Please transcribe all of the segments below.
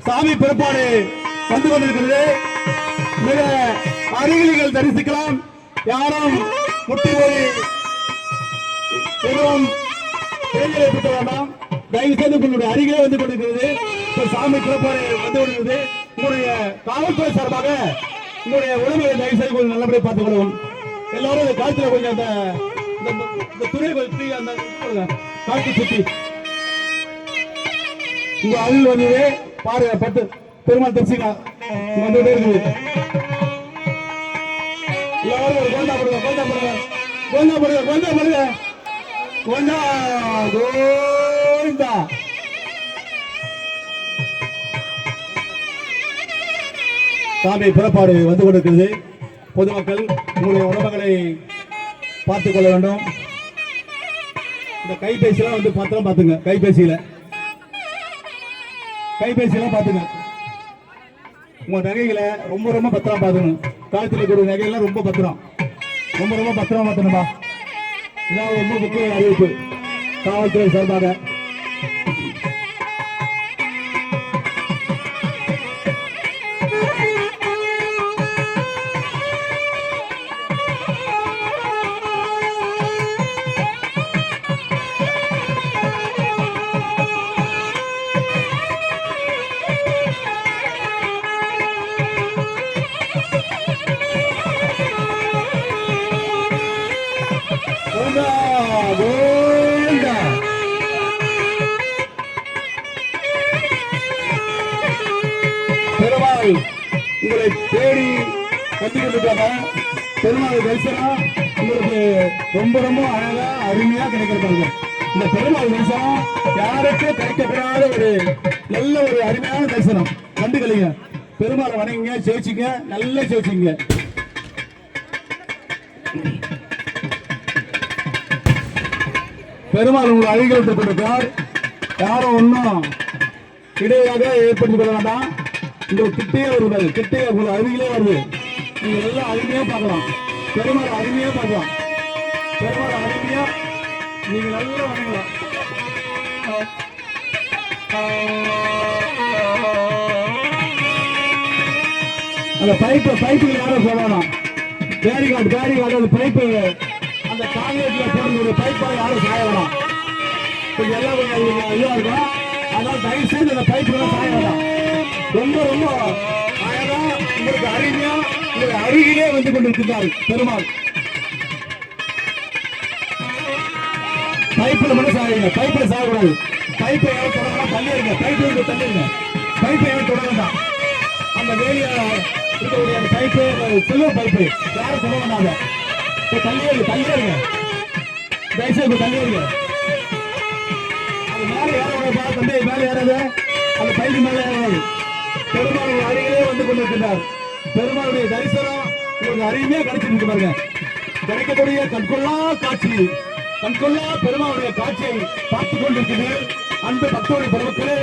சாமி பிறப்பாடு வந்து கொண்டிருக்கிறது. மிக அருகில் தரிசிக்கலாம். யாரும் முட்டி போய் எதுவும் தேர்தலை பெற்ற வேண்டாம். தயவு செய்து உங்களுடைய அருகிலே வந்து கொண்டிருக்கிறது. சாமி பிறப்பாடு வந்து கொண்டிருக்கிறது. உங்களுடைய காவல்துறை சார்பாக உங்களுடைய உடம்பை தயவு செய்து கொஞ்சம் நல்லபடியாக பார்த்துக் கொள்வோம். எல்லாரும் காலத்தில் கொஞ்சம் அந்த துணை சுற்றி அந்த காற்று சுற்றி உங்க அருள் வந்தது பாருங்க. பட்டு பெருமாள் தரிசிக்கா வந்துட்டே இருக்குது. எல்லாரும் ஒரு கோந்தா போடுங்க, கோந்தா போடுங்க, கோந்தா போடுங்க, கோந்தா போடுங்க, கோந்தா கோந்தா. சாமி புறப்பாடு வந்து கொண்டிருக்கிறது. பொதுமக்கள் உங்களுடைய உடம்புகளை பார்த்துக் கொள்ள வேண்டும். இந்த கைபேசியெல்லாம் வந்து பத்திரம் பார்த்துங்க. கைபேசியெல்லாம் பார்த்துங்க. உங்க நகைகளை ரொம்ப ரொம்ப பத்திரம் பார்த்துக்கணும். காலத்தில் கூடிய நகைகள்லாம் ரொம்ப பத்திரம், ரொம்ப பத்திரமா பார்த்துணும்பா. இதான் ரொம்ப முக்கிய அறிவிப்பு காவல்துறை சார்பாக. பெருமாள் உங்களை தேடி வந்து கொண்டிருக்காங்க. பெருமாள் தரிசனம் உங்களுக்கு ரொம்ப ரொம்ப அழகா அருமையா கிடைக்கிறாங்க. இந்த பெருமாள் தரிசனம் யாருக்கும் கிடைக்கப்படாத ஒரு நல்ல ஒரு அருமையான தரிசனம். கண்டுகளிங்க, பெருமாளை வணங்குங்க, சேவிச்சிங்க, நல்லா சேவிச்சிங்க. பெருமாள் உங்களை அருகில் விட்டுக் கொண்டிருக்கிறார். யாரும் ஒன்றும் இடையாக ஏற்படுத்திக் கொள்ள வேண்டாம். உங்களுக்கு கிட்டையே வருவது, கிட்டையே உங்களை அருகிலே வருது. நீங்க எல்லாம் அருமையா பார்க்கலாம். பெருமாள் அருமையா பார்க்கலாம். பெருமாள் அருமையா நீங்க நல்லா வணங்கலாம். அந்த பைப்பு யாரும் சொல்லலாம். பேரிகார்டு அந்த பைப்பு அந்த காங்கிரீட்ல போடுற பைப்பை யாரும் சாய வேணாம். எல்லாம் கொஞ்சம் இதுவா இருக்கும். அதனால தயவு செய்து அந்த பைப்பு சாய வேண்டாம். ரொம்ப ரொம்ப அழகா உங்களுக்கு அருமையா உங்களுடைய அருகிலே வந்து கொண்டிருக்கிறார் பெருமாள். பைப்பில் மட்டும் சாயுங்க, பைப்பில் சாயக்கூடாது. பைப்பை யாரும் தொடரலாம், தள்ளிடுங்க. பைப்பை யாரும் தொட வேண்டாம். அந்த வேலியா இருக்கக்கூடிய அந்த பைப்பு சில்வர் பைப்பு யாரும் தொட வேண்டாங்க. தள்ளிடுங்க, தயவுசெய்து தள்ளிடுங்க. அது மேலே ஏறக்கூடாது. தந்தை மேலே ஏறாது, அந்த பைப்பு மேலே ஏறாது. பெருமாள் அருகிலே வந்து கொண்டிருக்கிறார். பெருமாளுடைய தரிசனம் உங்களுக்கு அருமையா கிடைச்சிருக்கு பாருங்க. கிடைக்கக்கூடிய கண்கொள்ளா காட்சி, கண்கொள்ளா பெருமாளுடைய காட்சியை பார்த்துக் கொண்டிருக்கிறார். அந்த பக்தோடைய பெருமக்களே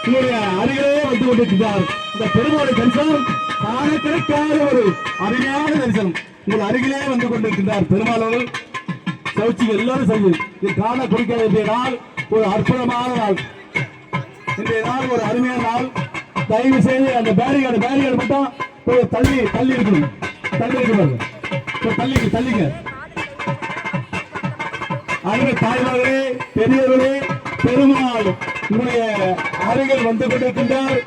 உங்களுடைய அருகிலே வந்து கொண்டிருக்கிறார். இந்த பெருமாளுடைய தரிசனம் காண கிடைக்காத ஒரு அருமையான தரிசனம் உங்கள் அருகிலே வந்து கொண்டிருக்கிறார். பெருமாளோடு சௌச்சி எல்லாரும் செய்து இது காண கொடுக்க வேண்டிய நாள், ஒரு அற்புதமான நாள். இன்றைய நாள் ஒரு அருமையான நாள். தயவு செய்து அந்த பேரிகார்டு மட்டும் தள்ளி இருக்கணும். தள்ளிங்க. அருமை தாய்மார்களே, பெரியவர்களே, பெருமாள் உங்களுடைய அருகில் வந்து கொண்டிருக்கின்றார்.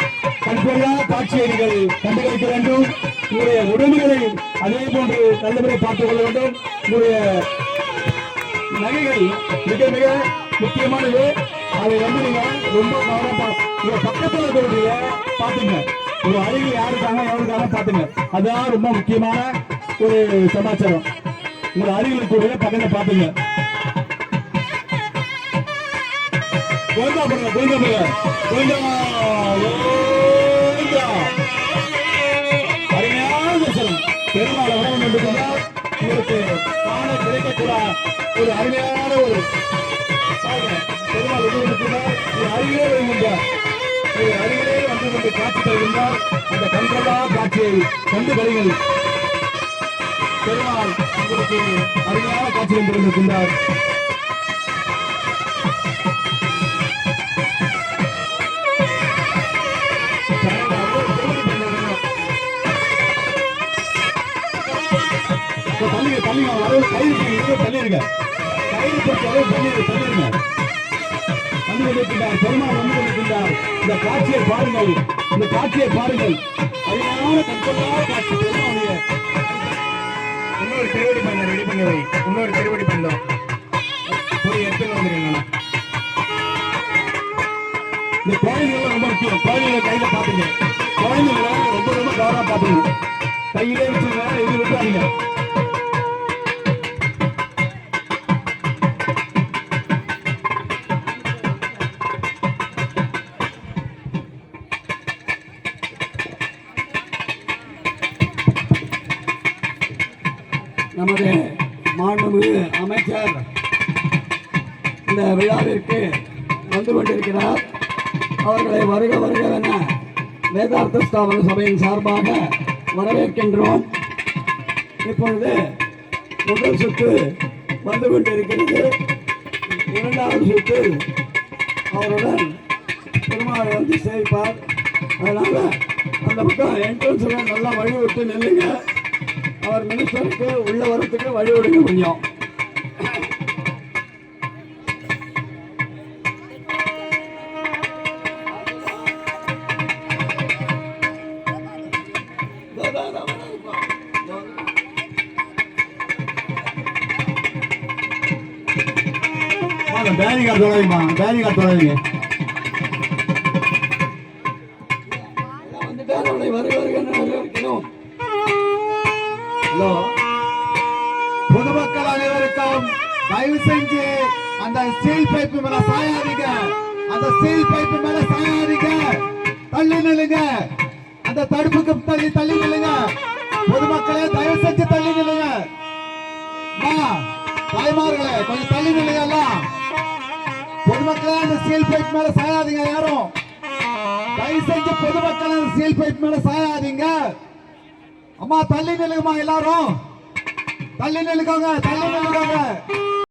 கண்கொள்ளா காட்சியை நீங்கள் கண்டுகளிக்க வேண்டும். உங்களுடைய உடம்புகளை அதே போன்று நல்லபடியை பார்த்துக் கொள்ள வேண்டும். உங்களுடைய நகைகள் மிக மிக முக்கியமானது. அதை வந்து நீங்க ரொம்ப கவனமா உங்க பக்கத்தில் இருக்கக்கூடிய பாத்துங்க. ஒரு அருகில் யாருக்காக எவருக்காக பாத்துங்க. அதுதான் ரொம்ப முக்கியமான ஒரு சமாச்சாரம். உங்க அருகில் இருக்கக்கூடிய பக்கத்தை பாத்துங்க. அருமையான தரிசனம். பெருமாள் உணவு உங்களுக்கு காண கிடைக்கக்கூட ஒரு அருமையான ஒரு பெருமாள் அருகிலே வருகின்றார். அருகிலே வந்து கொண்டு காட்சி தருகின்றார். அந்த கண்கொள்ளா காட்சியை கண்டு வருங்கள். பெருமாள் உங்களுக்கு அருமையான காட்சி கொண்டிருக்கின்றார். தள்ளி அளவு கயிறு தள்ளிருங்க. கயிறு பொறுத்த அளவு தள்ளிருங்க. வந்து கொண்டிருக்கின்றார் பெருமாள் வந்து கொண்டிருக்கின்றார். இந்த காட்சியை பாருங்கள், இந்த காட்சியை பாருங்கள். அருமையான கண்கொள்ளா காட்சி. பெருமாளுடைய இன்னொரு திருவடி பண்ண ரெடி பண்ணி வை. இன்னொரு திருவடி பண்ணோம் போய் எடுத்துட்டு வந்துருங்க. இந்த கோயில்கள் ரொம்ப முக்கியம். கோயில்களை கையில பாத்துங்க. கோயில்களை ரொம்ப ரொம்ப கவனமா பாத்துங்க. கையிலே வச்சுங்க, இது விட்டுறாதீங்க. நமது மாண்புமிகு அமைச்சர் இந்த விழாவிற்கு வந்து கொண்டிருக்கிறார். அவர்களை வருக வருகவென வேதார்த்த ஸ்தாபன சபையின் சார்பாக வரவேற்கின்றோம். இப்பொழுது முதல் சுற்று வந்து கொண்டிருக்கிறது. இரண்டாவது சுற்று அவருடன் பெருமாள் வந்து சேவிப்பார். அதனால அந்த பக்கம் என்ட்ரன்ஸ்ல நல்லா வழி விட்டு நில்லுங்க. அவர் மினிஸ்டருக்கு உள்ள வரத்துக்கு வழி விடுங்க கொஞ்சம். பேரிகா தொலைமா, பேரிகா தொலைங்க. வந்துட்டார், அவரை வருக வருக வரவேற்கிறோம். பொதுமக்கள் அனைவருக்கும் தயவு செஞ்சு அந்த ஸ்டீல் பைப்பு மேல சாயாதீங்க. அந்த ஸ்டீல் பைப்பு மேல சாயாதீங்க. தள்ளி நில்லுங்க. அந்த தடுப்புக்கு தள்ளி நில்லுங்க. பொதுமக்களே தயவு செஞ்சு தள்ளி நில்லுங்க. தாய்மார்களே கொஞ்சம் தள்ளி நில்லுங்க. எல்லாம் பொதுமக்களே அந்த ஸ்டீல் பைப் மேல சாயாதீங்க. யாரும் தயவு செஞ்சு பொதுமக்கள் அந்த ஸ்டீல் பைப் மேல சாயாதீங்க. அம்மா தள்ளி நில்லுங்கம்மா. எல்லாரும் தள்ளி நில்லுங்க. தள்ளி நில்லுங்க.